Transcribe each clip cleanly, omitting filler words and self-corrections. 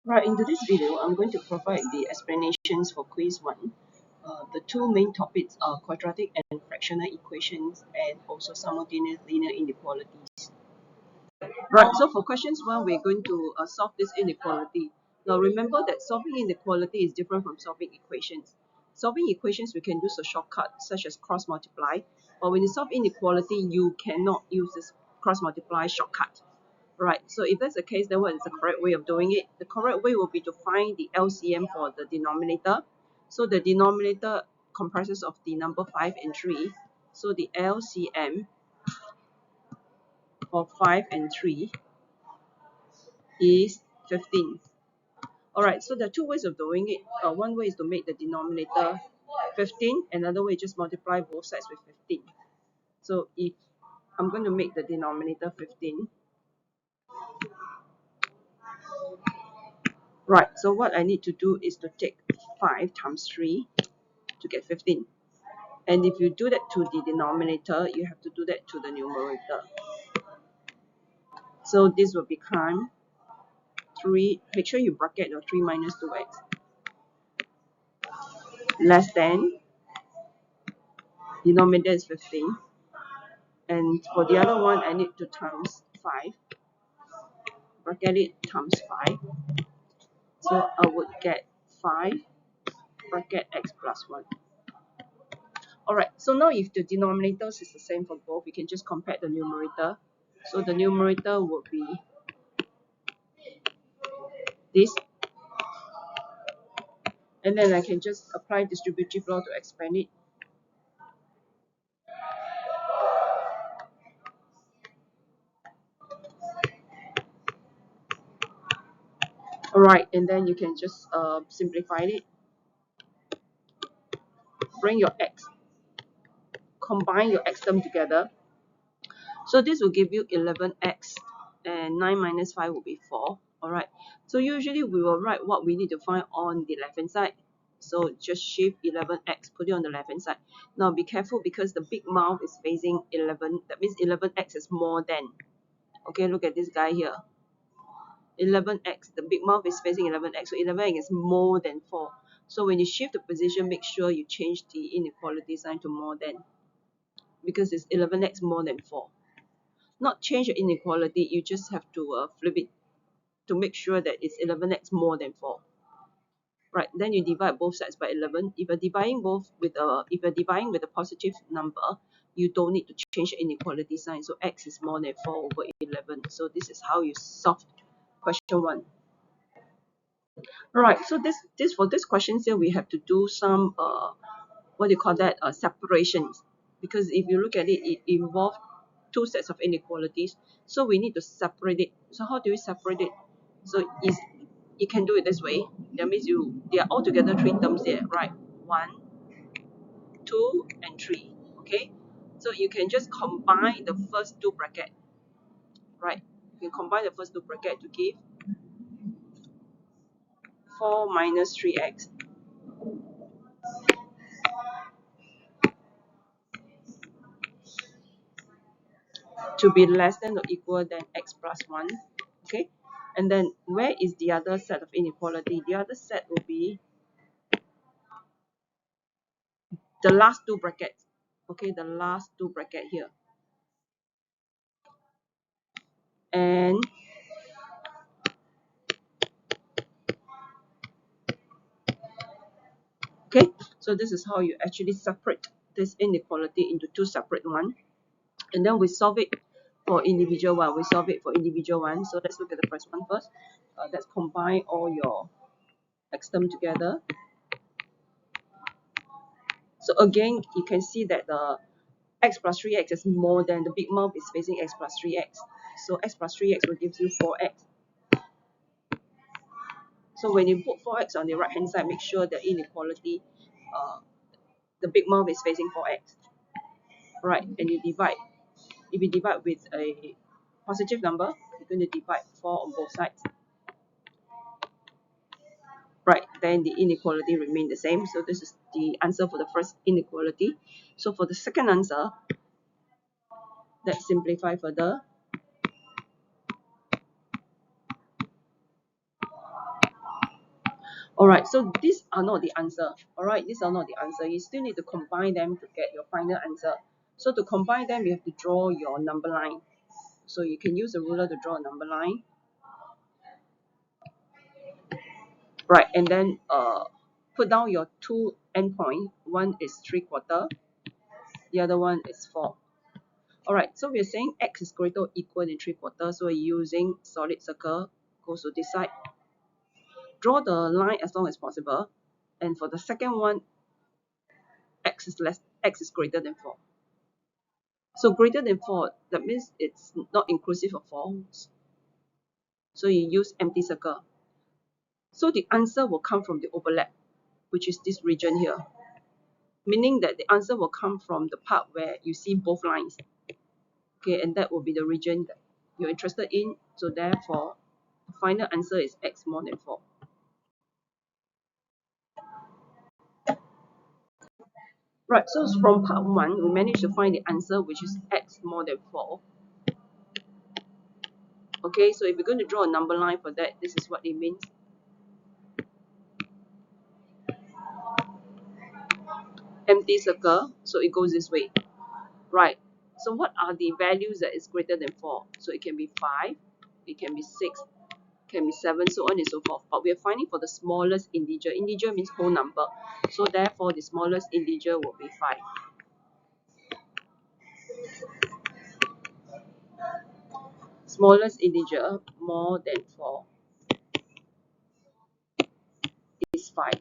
Right, in today's video, I'm going to provide the explanations for quiz 1. The two main topics are quadratic and fractional equations and also simultaneous linear inequalities. Right, so for questions 1, we're going to solve this inequality. Now remember that solving inequality is different from solving equations. Solving equations, we can use a shortcut such as cross multiply, but when you solve inequality, you cannot use this cross multiply shortcut. Right, so if that's the case, then what is the correct way of doing it? The correct way will be to find the LCM for the denominator. So the denominator comprises of the number 5 and 3. So the LCM of 5 and 3 is 15. Alright, so there are two ways of doing it. One way is to make the denominator 15. Another way is just multiply both sides with 15. So if I'm going to make the denominator 15, right, so what I need to do is to take 5 times 3 to get 15. And if you do that to the denominator, you have to do that to the numerator. So this will become 3, make sure you bracket your 3 minus 2x, less than, denominator is 15. And for the other one, I need to times 5, bracket it times 5. So I would get 5 bracket x plus 1. Alright, so now if the denominators is the same for both, we can just compare the numerator. So the numerator would be this, and then I can just apply distributive law to expand it. Alright, and then you can just simplify it. Bring your x, combine your x term together. So this will give you 11x, and 9 minus 5 will be 4. Alright, so usually we will write what we need to find on the left hand side. So just shift 11x, put it on the left hand side. Now be careful because the big mouth is facing 11. That means 11x is more than. Okay, look at this guy here. 11x, the big mouth is facing 11x, so 11x is more than 4. So when you shift the position, make sure you change the inequality sign to more than, because it's 11x more than 4. Not change the inequality, you just have to flip it to make sure that it's 11x more than 4. Right, then you divide both sides by 11. If you're dividing with a positive number, you don't need to change the inequality sign. So x is more than 4 over 11. So this is how you solve question 1. Right, so for this question here, we have to do some what do you call that, separations, because if you look at it, it involves two sets of inequalities, so we need to separate it. So how do we separate it? So you can do it this way. That means there are altogether 3 terms here, right? 1, 2 and 3. Okay, so you can just combine the first 2 brackets, right? You can combine the first 2 brackets to give 4 minus 3x to be less than or equal than x plus 1. Okay, and then where is the other set of inequality? The other set will be the last 2 brackets. Okay, the last 2 brackets here. And okay, so this is how you actually separate this inequality into 2 separate ones. And then we solve it for individual one. So let's look at the first one first. Let's combine all your x term together. So again, you can see that the x plus 3x is more than, the big mouth is facing x plus 3x. So x plus 3x will give you 4x. So when you put 4x on the right hand side, make sure the inequality, the big mouth is facing 4x. Right, and you divide. If you divide with a positive number, you're going to divide 4 on both sides. Right, then the inequality remain the same. So this is the answer for the first inequality. So for the second answer, let's simplify further. Alright, so these are not the answer. Alright, these are not the answer. You still need to combine them to get your final answer. So to combine them, you have to draw your number line. So you can use a ruler to draw a number line. Right, and then put down your two endpoint. One is 3/4, the other one is 4. Alright, so we're saying x is greater or equal than 3/4, so we're using solid circle, goes to this side. Draw the line as long as possible, and for the second one, x is greater than 4. So greater than 4, that means it's not inclusive of 4. So you use empty circle. So the answer will come from the overlap, which is this region here. Meaning that the answer will come from the part where you see both lines. Okay, and that will be the region that you're interested in. So therefore, the final answer is x more than 4. Right, so from part 1, we managed to find the answer, which is x more than 4. Okay, so if you're going to draw a number line for that, this is what it means. Empty circle, so it goes this way. Right, so what are the values that is greater than 4? So it can be 5, it can be 6, can be 7, so on and so forth. But we are finding for the smallest integer. Integer means whole number. So therefore, the smallest integer will be 5. Smallest integer more than 4 is 5.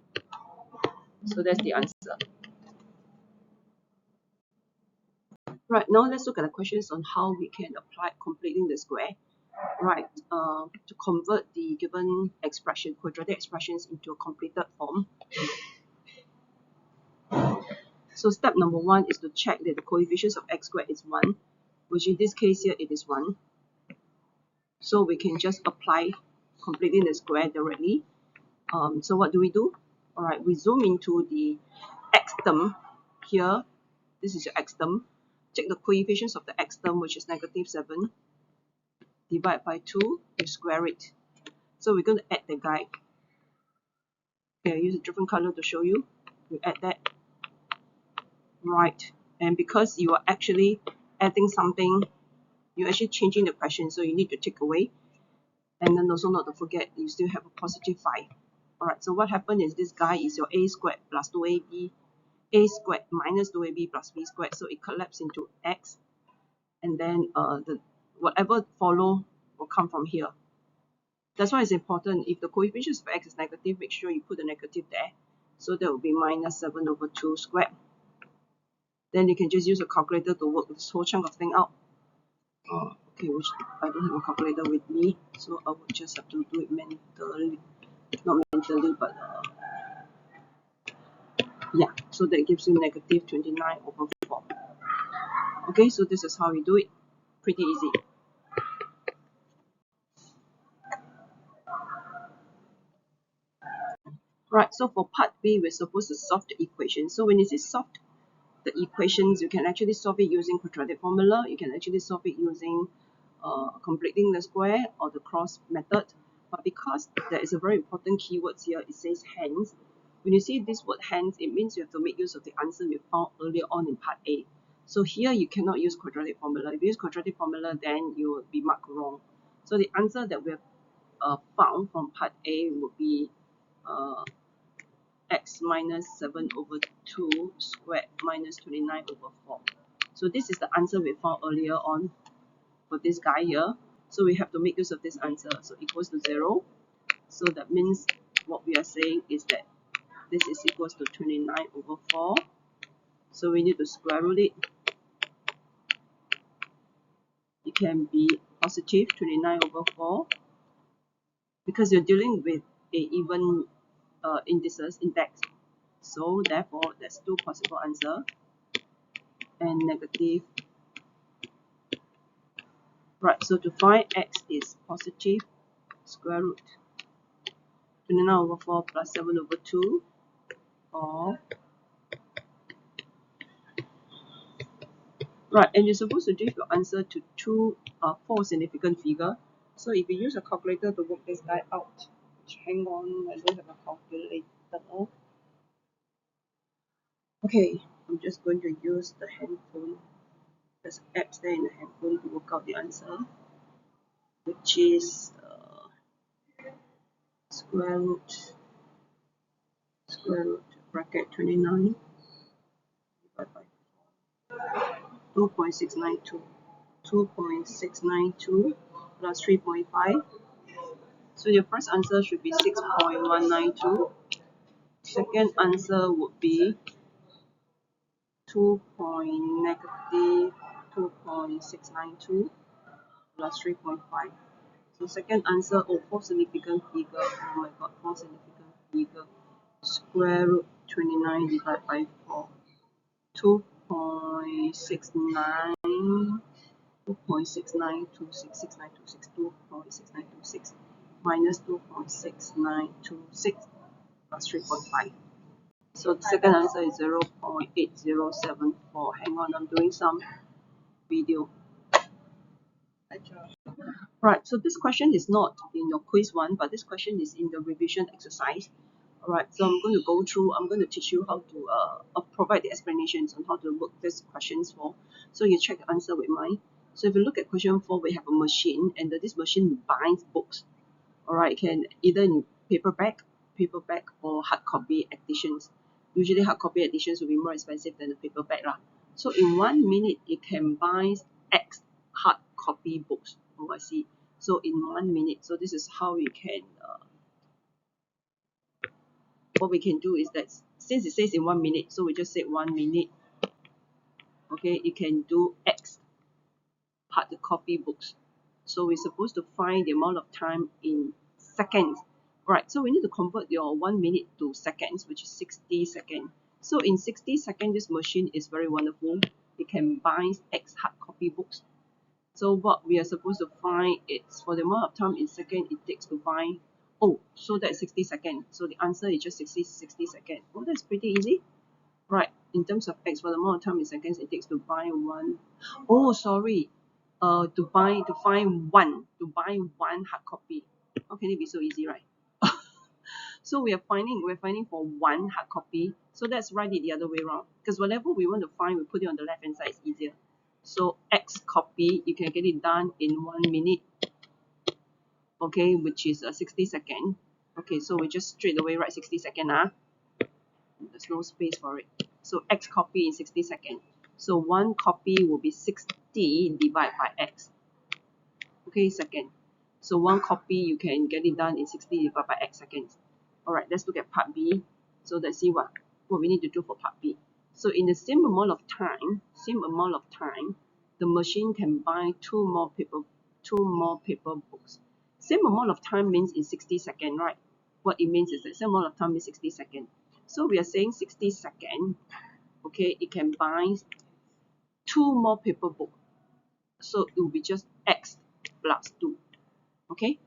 So that's the answer. Right, now let's look at the questions on how we can apply completing the square. Right, to convert the given expression, quadratic expressions, into a completed form. So step number 1 is to check that the coefficients of x squared is 1, which in this case here it is 1. So we can just apply completing the square directly. So what do? Alright, we zoom into the x term here. This is your x term. Check the coefficients of the x term, which is -7. Divide by 2, you square it. So we're going to add the guy. Okay, I use a different color to show you. We add that. Right, and because you are actually adding something, you're actually changing the question, so you need to take away. And then also not to forget, you still have a positive 5. Alright, so what happened is this guy is your a squared plus 2ab, a squared minus 2ab plus b squared, so it collapses into x, and then whatever follow will come from here. That's why it's important, if the coefficients of x is negative, make sure you put the negative there. So that will be -7/2 squared. Then you can just use a calculator to work this whole chunk of thing out. Okay, which I don't have a calculator with me, so I would just have to do it mentally. Not mentally, but yeah, so that gives you -29/4. Okay, so this is how we do it. Pretty easy. Right, so for part B, we're supposed to solve the equation. So when you say solve the equations, you can actually solve it using quadratic formula. You can actually solve it using completing the square or the cross method. But because there is a very important keyword here, it says hence. When you see this word hence, it means you have to make use of the answer we found earlier on in part A. So here you cannot use quadratic formula. If you use quadratic formula, then you will be marked wrong. So the answer that we have found from part A would be x minus 7/2 squared minus 29/4. So this is the answer we found earlier on for this guy here. So we have to make use of this answer. So equals to 0. So that means what we are saying is that this is equals to 29/4. So we need to square root it. It can be positive 29/4 because you're dealing with a even index. So therefore, there's two possible answers. And negative. Right, so to find x is positive square root 29/4 plus 7/2, or right, and you're supposed to give your answer to four significant figures. So if you use a calculator to work this guy out, Hang on, I don't have a calculator. Okay, I'm just going to use the handphone. There's apps there in the handphone to work out the answer, which is square root bracket 29 divided by 2.692. 2.692 plus 3.5. So your first answer should be 6.192. Second answer would be 2.692 plus 3.5. So second answer, oh, fourth significant figure. Oh my god, fourth significant figure. Square root 29 divided by 4. 2.69 2.6926 minus 2.6926 plus 3.5. So the second answer is 0.8074. Hang on, I'm doing some video. Right, so this question is not in your quiz one, but this question is in the revision exercise. Alright, so I'm going to go through, I'm going to teach you how to provide the explanations on how to work these questions for. So you check the answer with mine. So if you look at question 4, we have a machine, and this machine binds books. Alright, can either in paperback or hard copy editions. Usually hard copy editions will be more expensive than the paperback lah. So in 1 minute, it can bind X hard copy books. Oh, I see. So in 1 minute, so this is how we can what we can do is that since it says in 1 minute, so we just say 1 minute. Okay, it can do X hard copy books. So we're supposed to find the amount of time in seconds. Right, so we need to convert your 1 minute to seconds, which is 60 seconds. So in 60 seconds, this machine is very wonderful. It can bind X hard copy books. So what we are supposed to find is for the amount of time in second it takes to bind. Oh, so that's 60 seconds. So the answer is just 60 seconds. Oh, that's pretty easy. Right, in terms of X, for the amount of time in seconds it takes to bind one. Oh, sorry. To find one hard copy. How can it be so easy, right? So we're finding for one hard copy. So let's write it the other way around. Because whatever we want to find, we put it on the left hand side. It's easier. So X copy, you can get it done in 1 minute. Okay, which is 60 seconds. Okay, so we just straight away write 60 seconds. There's no space for it. So X copy in 60 seconds. So one copy will be 60 divided by X. Okay, second. So one copy you can get it done in 60 divided by X seconds. Alright, let's look at part B. So let's see what we need to do for part B. So in the same amount of time, the machine can buy two more paper books. Same amount of time means in 60 seconds, right? What it means is that same amount of time is 60 seconds. So we are saying 60 seconds, okay, it can buy two more paper books. So it will be just X plus 2. Okay?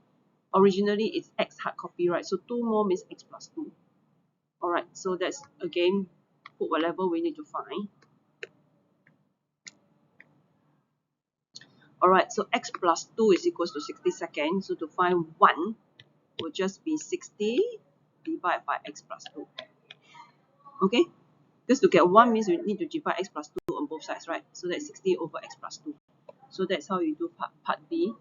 Originally it's X hard copy, right? So 2 more means X plus 2. Alright, so that's again put whatever we need to find. Alright, so X plus 2 is equals to 60 seconds. So to find 1 will just be 60 divided by X plus 2. Okay? Because to get 1 means we need to divide X plus 2 on both sides, right? So that's 60 over X plus 2. So that's how you do part B.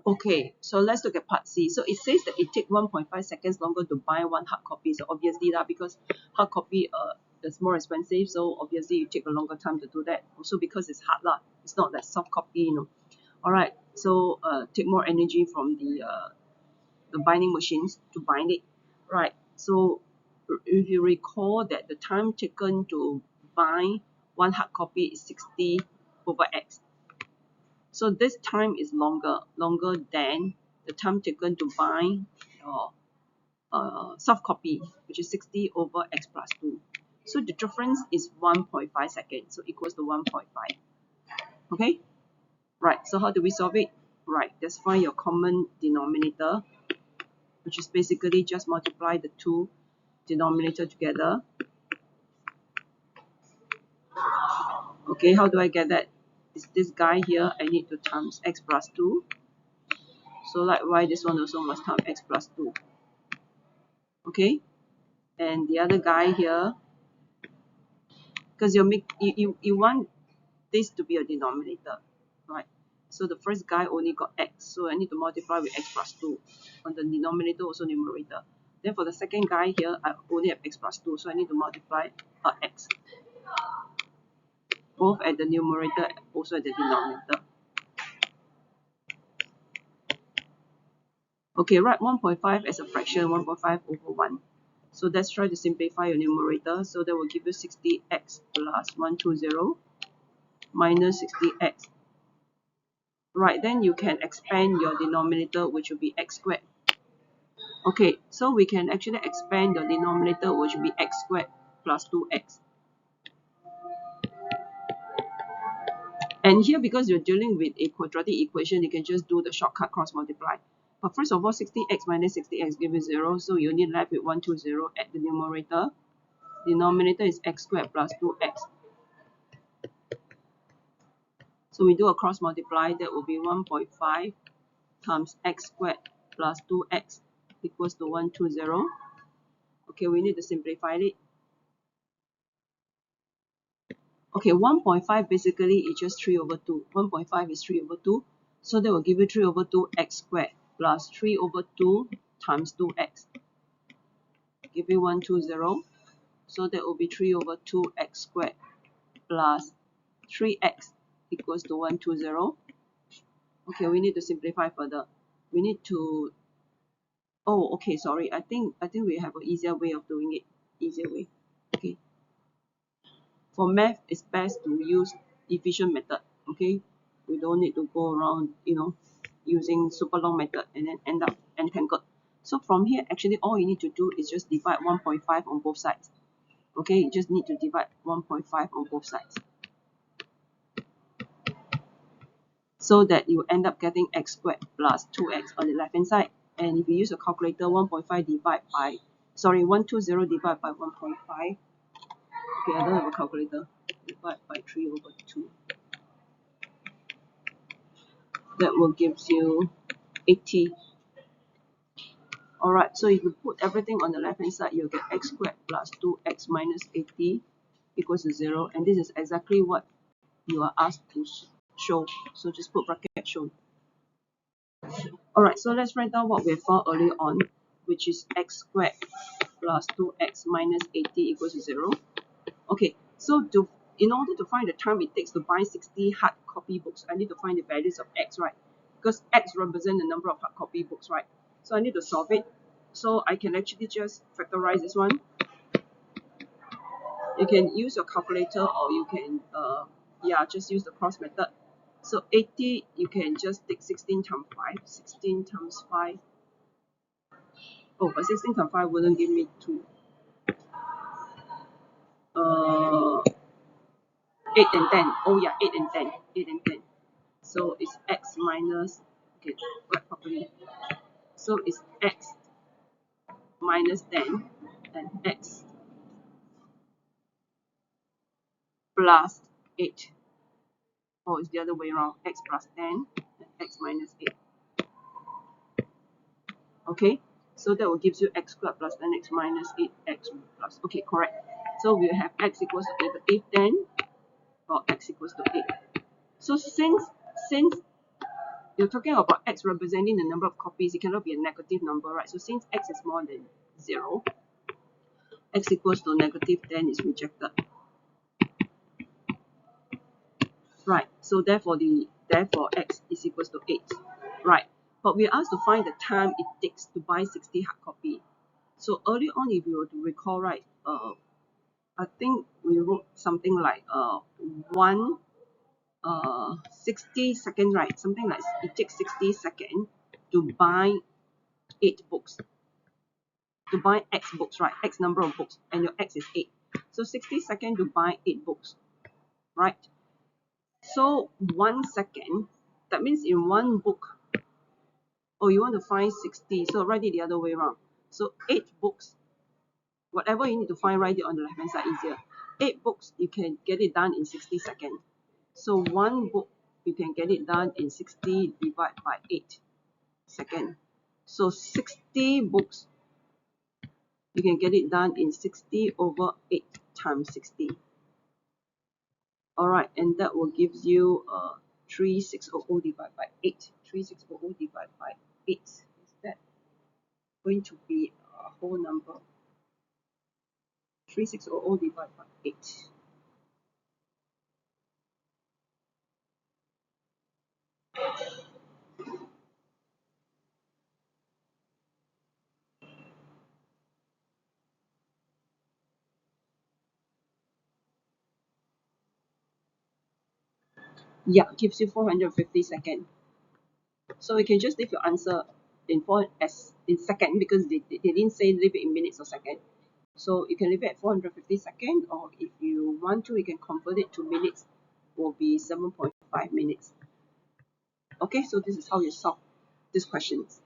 Okay, so let's look at part C. So it says that it takes 1.5 seconds longer to buy one hard copy. So obviously that because hard copy is more expensive, so obviously you take a longer time to do that. Also because it's hard lah, it's not that soft copy, you know. Alright, so take more energy from the binding machines to bind it. Right, so if you recall that the time taken to bind one hard copy is 60 over X. So this time is longer than the time taken to bind soft copy, which is 60 over X plus 2. So the difference is 1.5 seconds, so equals to 1.5. Okay? Right, so how do we solve it? Right, let's find your common denominator, which is basically just multiply the two denominator together. Okay, how do I get that? Is this guy here, I need to times X plus 2. So likewise, this one also must times x plus 2. Okay, and the other guy here, because you want this to be a denominator, right? So the first guy only got x, so I need to multiply with x plus 2 on the denominator, also numerator. Then for the second guy here, I only have x plus 2, so I need to multiply x, both at the numerator, also at the denominator. Okay, write 1.5 as a fraction, 1.5 over 1. So let's try to simplify your numerator. So that will give you 60x plus 120 minus 60x. Right, then you can expand your denominator, which will be x squared. Okay, so we can actually expand the denominator, which will be x squared plus 2x. And here, because you're dealing with a quadratic equation, you can just do the shortcut cross multiply. But first of all, 60x minus 60x gives you 0, so you only left with 120 at the numerator. Denominator is x squared plus 2x. So we do a cross multiply, that will be 1.5 times x squared plus 2x equals to 120. Okay, we need to simplify it. Okay, 1.5 basically is just 3 over 2. 1.5 is 3 over 2. So that will give you 3 over 2 x squared plus 3 over 2 times 2x. Give you 120. So that will be 3 over 2 x squared plus 3x equals to 120. Okay, we need to simplify further. We need to, oh, okay, sorry. I think we have an easier way of doing it. Easier way. Okay. For math, it's best to use efficient method. Okay, we don't need to go around, using super long method and then end up entangled. So from here, actually, all you need to do is just divide 1.5 on both sides. Okay, you just need to divide 1.5 on both sides, so that you end up getting x squared plus 2x on the left hand side. And if you use a calculator, 1.5 divide by, sorry, 120 divide by 1.5. Okay, I don't have a calculator. Divide by 3 over 2. That will give you 80. Alright, so if you put everything on the left hand side, you'll get x squared plus 2x minus 80 equals to 0. And this is exactly what you are asked to show. So just put bracket shown. Alright, so let's write down what we found earlier on, which is x squared plus 2x minus 80 equals to 0. Okay, so in order to find the time it takes to buy 60 hard copy books, I need to find the values of x, right? Because x represents the number of hard copy books, right? So I need to solve it. So I can actually just factorize this one. You can use your calculator, or you can just use the cross method. So 80, you can just take 16 times 5. 16 times 5. Oh, but 16 times 5 wouldn't give me 2. 8 and 10. Oh yeah, 8 and 10. 8 and 10. So it's x minus, okay, write properly. So it's x minus 10 and x plus 8. Oh, it's the other way around. X plus 10 and x minus 8. Okay, so that will give you x squared plus 10x minus 8x plus. Okay, correct. So we have x equals to negative 10 or x equals to 8. So since you're talking about x representing the number of copies, it cannot be a negative number, right? So since x is more than 0, x equals to negative 10 is rejected. Right, so therefore x is equals to 8. Right, but we are asked to find the time it takes to buy 60 hard copy. So early on, if you were to recall, right, I think we wrote something like 60 seconds, right? Something like it takes 60 seconds to buy 8 books. To buy X books, right? X number of books, and your X is 8. So 60 seconds to buy 8 books, right? So 1 second, that means in one book, oh, you want to find 60, so write it the other way around. So 8 books, whatever you need to find, write it on the left hand side easier. 8 books, you can get it done in 60 seconds. So one book, you can get it done in 60 divided by 8. seconds. So 60 books, you can get it done in 60 over 8 times 60. Alright, and that will give you 3600 divided by 8. 3600 divided by 8. Is that going to be a whole number? 3600 divided by 8. Yeah, gives you 450 seconds. So you can just leave your answer in second, because they didn't say leave it in minutes or second. So you can leave it at 450 seconds, or if you want to, you can convert it to minutes, will be 7.5 minutes. Okay, so this is how you solve these questions.